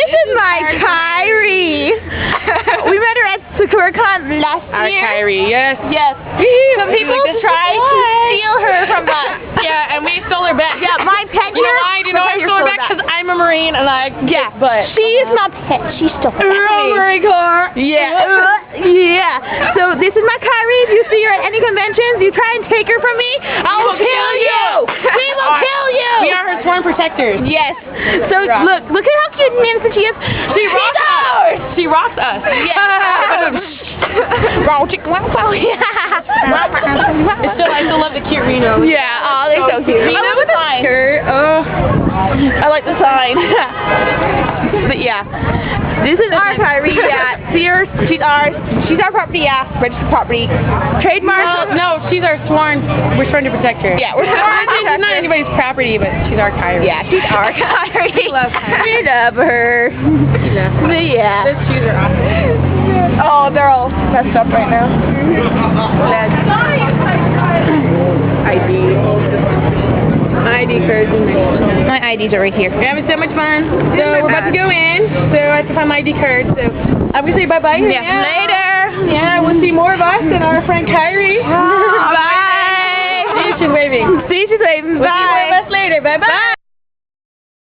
This is my Kyrie. We met her at SakuraCon last year. Kyrie, yes. Yes. Some people tried to steal her from us. Yeah, and we stole her back. Yeah, my pet You know here. why? You know I stole her back? Because I'm a Marine and I but She is my pet. She stole her back. Marine Corps. Yeah. Yeah. So this is my Kyrie. If you see her at any conventions, you try and take her from me, I will kill you. We will kill you. We are her sworn protectors. Yes. So look at how cute and innocent she is. She rocks us. She rocks us. Yeah. Wow, chick, wow, wow. I still love the cute Reno. Yeah. Oh, they're so cute. Reno I love with the sign. skirt. Oh, I like the sign. But yeah, this is our Kyrie. Yeah, see her. She's ours. She's our property. Yeah, registered property. Trademark. No, she's our sworn. We're sworn to protect her. Yeah, we're sworn to She's protect not her. anybody's property, but she's our Kyrie. Yeah, she's our Kyrie. We love her. We love her. But yeah. Those shoes are awesome. Oh, they're all messed up right now. ID cards in there. My IDs are right here. We're having so much fun. So we're about to go in. So I have to find my ID card. So I'm gonna say bye-bye. Yeah. Later. Yeah, we'll see more of us and our friend Kyrie. Bye. See, she's waving. See, she's waving. We'll see more Bye. of us later. Bye-bye. Bye.